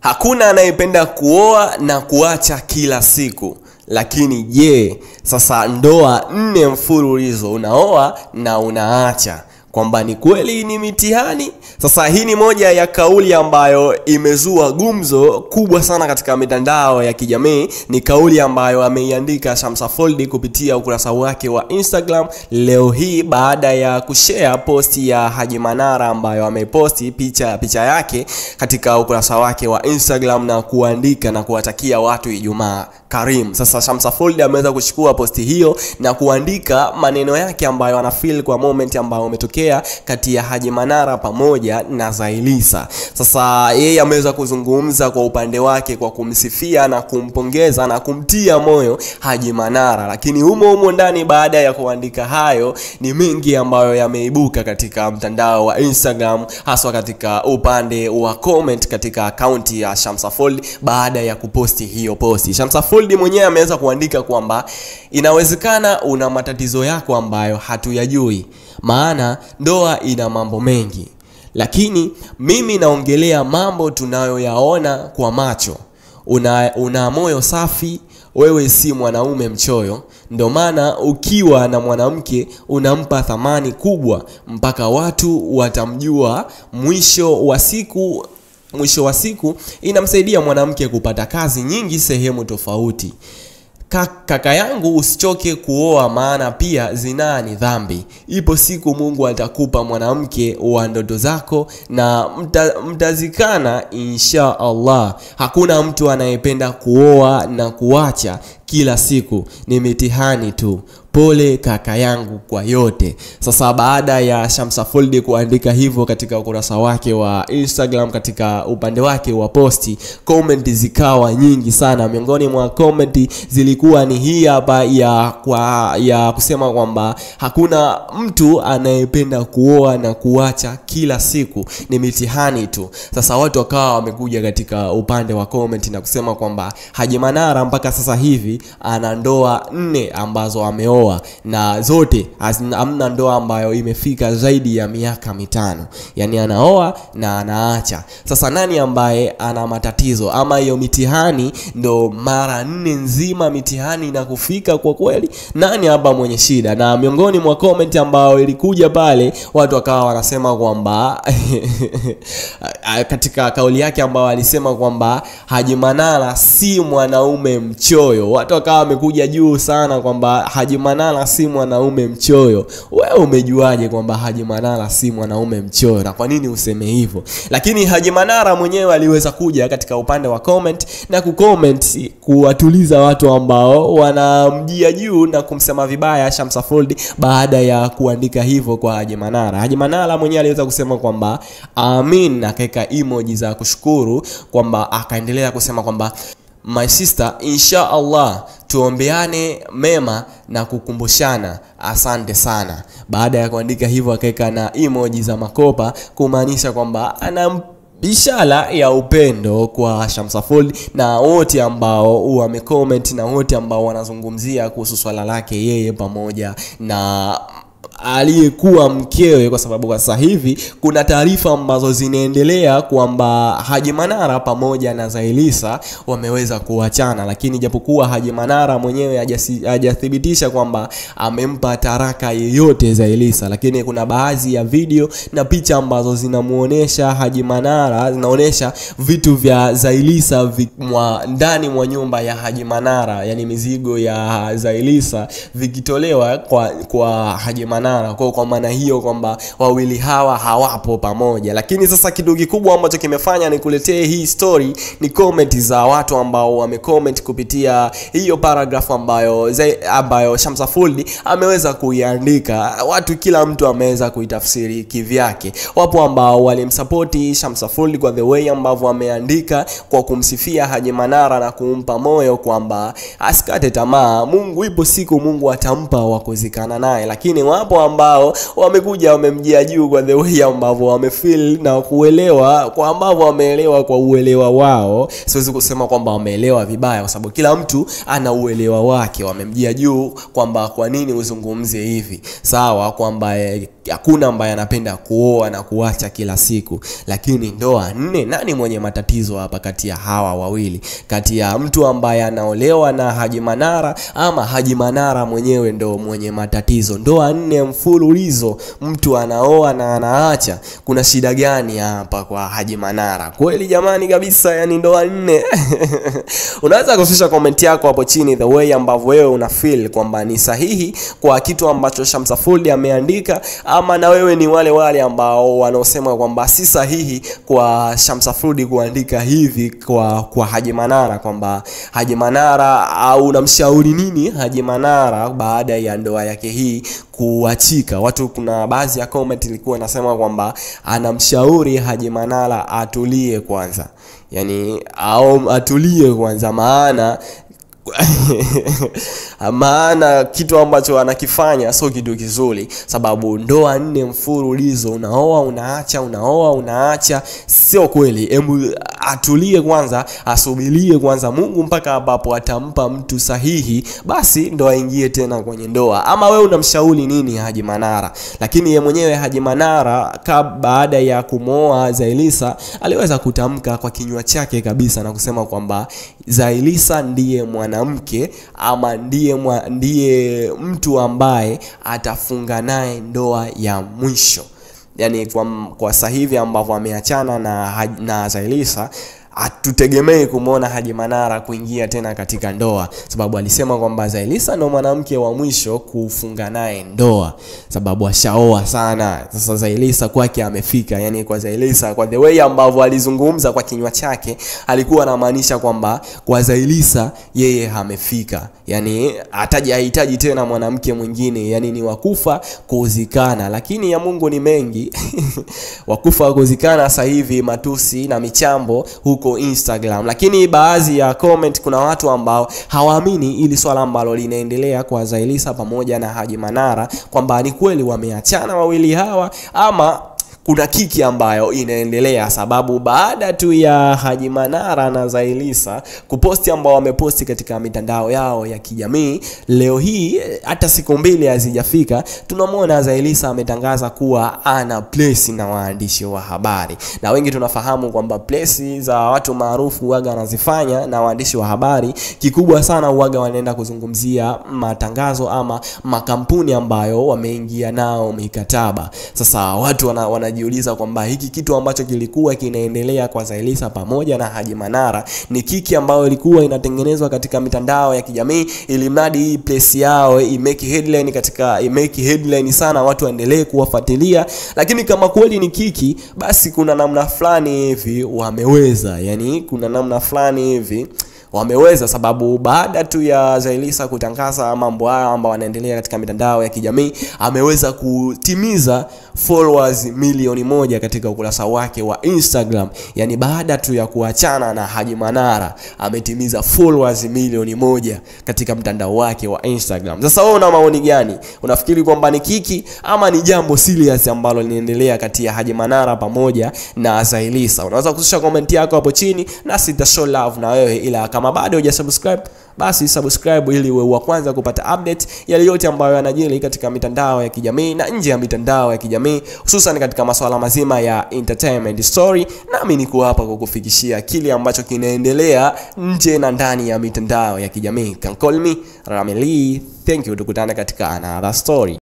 Hakuna anayependa kuoa na kuacha kila siku. Lakini je, sasa ndoa 4 mfululizo unaoa na unaacha, kwamba ni kweli ni mitihani? Sasa hii ni moja ya kauli ambayo imezua gumzo kubwa sana katika mitandao ya kijamii. Ni kauli ambayo ameiandika Shamsa Foldy kupitia ukurasa wake wa Instagram leo hii, baada ya kushare posti ya Haji Manara ambayo ameposti picha yake katika ukurasa wake wa Instagram na kuandika na kuwatakia watu Ijumaa Karim. Sasa Shamsa Foldy ameweza kuchukua posti hiyo na kuandika maneno yake ambayo anafeel kwa moment ambayo umetokea kati ya Haji Manara pamoja na Zailisa. Sasa yeye ameweza kuzungumza kwa upande wake kwa kumsifia na kumpongeza na kumtia moyo Haji Manara, lakini humo ndani baada ya kuandika hayo ni mengi ambayo yameibuka katika mtandao wa Instagram, haswa katika upande wa comment katika akaunti ya Shamsa Foldy baada ya kuposti hiyo posti. Shamsa Foldy mwenyewe ameweza kuandika kwamba inawezekana una matatizo yako ambayo hatuyajui, maana ndoa ina mambo mengi, lakini mimi naongelea mambo tunayoyaona kwa macho. Una moyo safi, wewe si mwanaume mchoyo, ndio maana ukiwa na mwanamke unampa thamani kubwa mpaka watu watamjua. Mwisho wa siku inamsaidia mwanamke kupata kazi nyingi sehemu tofauti. Kaka yangu, usichoke kuoa, maana pia zinaa ni dhambi. Ipo siku Mungu atakupa mwanamke wa ndoto zako na mtazikana insha Allah. Hakuna mtu anayependa kuoa na kuacha kila siku, ni mitihani tu. Pole kaka yangu kwa yote. Sasa baada ya Shamsa Foldy kuandika hivyo katika ukurasa wake wa Instagram, katika upande wake wa posti, comment zikawa nyingi sana. Miongoni mwa comment zilikuwa ni hii hapa ya kusema kwamba hakuna mtu anayependa kuoa na kuacha kila siku, ni mitihani tu. Sasa watu wakawa wamekuja katika upande wa comment na kusema kwamba Haji Manara mpaka sasa hivi ana ndoa 4 ambazo ameoa, na zote hamna ndoa ambayo imefika zaidi ya miaka 5. Yani anaoa na anaacha. Sasa nani ambaye ana matatizo? Ama hiyo mitihani ndo mara 4 nzima mitihani na kufika kwa kweli? Nani hapa mwenye shida? Na miongoni mwa comment ambao ilikuja pale, watu wakawa wanasema kwamba katika kauli yake ambao alisema kwamba Haji Manara si mwanaume mchoyo, watu wakawa wamekuja juu sana kwamba Haji Manara si mwanaume mchoyo. Wewe umejuaje kwamba Haji Manara si mwanaume mchoyo, na kwa nini useme hivyo? Lakini Haji Manara mwenyewe aliweza kuja katika upande wa comment na kucomment kuwatuliza watu ambao wanamjia juu na kumsema vibaya Shamsa Foldy baada ya kuandika hivyo kwa Haji Manara. Haji Manara mwenyewe aliweza kusema kwamba amin, na akaweka emoji za kushukuru, kwamba akaendelea kusema kwamba my sister, insha Allah tuombeane mema na kukumbushana, asante sana. Baada ya kuandika hivyo akaweka na emoji za makopa kumaanisha kwamba ana ishara ya upendo kwa Shamsa Foldy na wote ambao wamecomment na wote ambao wanazungumzia kuhusu swala lake yeye pamoja na aliyekuwa mkewe, kwa sababu kwa sasa hivi kuna taarifa ambazo zinaendelea kwamba Haji Manara pamoja na Zailisa wameweza kuachana, lakini japokuwa Haji Manara mwenyewe hajathibitisha kwamba amempa taraka yeyote Zailisa, lakini kuna baadhi ya video na picha ambazo zinamuonesha Haji Manara, zinaonesha vitu vya Zailisa ndani mwa nyumba ya Haji Manara, yani mizigo ya Zailisa vikitolewa kwa Haji Manara. Kwa maana hiyo kwamba wawili hawa hawapo pamoja. Lakini sasa kitu kikubwa ambacho kimefanya ni kuletee hii story ni comment za watu ambao wamecomment kupitia hiyo paragraph ambayo Shamsa Foldy ameweza kuiandika. Watu kila mtu ameweza kuitafsiri kivyake. Wapo ambao walimsupport Shamsa Foldy kwa the way ambavyo ameandika, kwa kumsifia Haji Manara na kumpa moyo kwamba asikate tamaa, Mungu ipo siku Mungu atampa wa kuzikana naye. Lakini wapo wapo ambao wamekuja wamemjia juu kwa the way ambavyo wamefeel na kuelewa, kwa ambavyo wameelewa kwa uelewa wao. Siwezi kusema kwamba wameelewa vibaya kwa sababu kila mtu ana uelewa wake. Wamemjia juu kwamba kwa nini uzungumzie hivi. Sawa kwamba hakuna ambaye anapenda kuoa na kuacha kila siku, lakini ndoa 4, nani mwenye matatizo hapa kati ya hawa wawili? Kati ya mtu ambaye anaolewa na Haji Manara ama Haji Manara mwenyewe ndo mwenye matatizo? Ndoa 4 mfululizo mtu anaoa na anaacha, kuna shida gani hapa kwa Haji Manara? Kweli jamani kabisa, yani ndoa 4. Unaweza kushusha comment yako hapo chini the way ambavyo wewe una feel kwamba ni sahihi kwa kitu ambacho Shamsafold ameandika, ama na wewe ni wale ambao wanaosema kwamba si sahihi kwa Shamsafold kuandika hivi kwa Haji Manara, kwamba Haji Manara, au unamshauri nini Haji Manara baada ya ndoa yake hii kuachika? Watu, kuna baadhi ya comment ilikuwa nasema kwamba anamshauri Haji Manara atulie kwanza, yani au atulie kwanza, maana kitu ambacho anakifanya sio kitu kizuri, sababu ndoa 4 mfululizo, unaoa unaacha, unaoa unaacha, sio kweli. Hebu atulie kwanza, asubirie kwanza Mungu mpaka ambapo atampa mtu sahihi, basi ndo aingie tena kwenye ndoa. Ama wewe unamshauri nini Haji Manara? Lakini yeye mwenyewe Haji Manara baada ya kumooa Zailisa aliweza kutamka kwa kinywa chake kabisa na kusema kwamba Zailisa ndiye mwanamke ama ndiye mtu ambaye atafunga naye ndoa ya mwisho. Yani kwa sasa hivi ambavyo ameachana na Zailisa, hatutegemei kumuona Haji Manara kuingia tena katika ndoa, sababu alisema kwamba Zailisa ndo mwanamke wa mwisho kufunga naye ndoa, sababu ashaoa sana. Sasa Zailisa kwake amefika. Yani kwa Zailisa, kwa the way ambavyo alizungumza kwa kinywa chake, alikuwa anamaanisha kwamba kwa Zailisa yeye amefika, yani hahitaji tena mwanamke mwingine, yani ni wakufa kuzikana. Lakini ya Mungu ni mengi. Wakufa kuzikana sasa hivi matusi na michambo huko Instagram. Lakini baadhi ya comment, kuna watu ambao hawaamini ili swala ambalo linaendelea kwa Zailisa pamoja na Haji Manara, kwamba ni kweli wameachana wawili hawa ama kuna kiki ambayo inaendelea. Sababu baada tu ya Haji Manara na Zailisa kuposti, ambao wameposti katika mitandao yao ya kijamii, leo hii hata siku 2 hazijafika, tunamwona Zailisa ametangaza kuwa ana place na waandishi wa habari. Na wengi tunafahamu kwamba place za watu maarufu huaga wanazifanya na waandishi wa habari, kikubwa sana huaga wanaenda kuzungumzia matangazo ama makampuni ambayo wameingia nao mikataba. Sasa watu wanajiuliza kwamba hiki kitu ambacho kilikuwa kinaendelea kwa Zailisa pamoja na Haji Manara ni kiki ambayo ilikuwa inatengenezwa katika mitandao ya kijamii, ili mradi hii place yao imake headline sana, watu waendelee kuwafuatilia. Lakini kama kweli ni kiki, basi kuna namna fulani hivi wameweza, yani kuna namna fulani hivi wameweza, sababu baada tu ya Zailisa kutangaza mambo haya ambao wanaendelea katika mitandao ya kijamii, ameweza kutimiza followers milioni 1 katika ukurasa wake wa Instagram. Yani baada tu ya kuachana na Haji Manara ametimiza followers milioni 1 katika mtandao wake wa Instagram. Sasa wewe una maoni gani? Unafikiri kwamba ni kiki ama ni jambo serious ambalo linaendelea kati ya Haji Manara pamoja na Zailisa? Unaweza kushusha comment yako hapo chini na sitashow love na wewe, ila kama bado hujasubscribe, basi subscribe ili uwe wa kwanza kupata update yale yote ambayo yanajiri katika mitandao ya kijamii na nje ya mitandao ya kijamii, hususan katika masuala mazima ya entertainment story. Nami niko hapa kukufikishia kile ambacho kinaendelea nje na ndani ya mitandao ya kijamii. Can call me Rameli. Thank you, tukutane katika another story.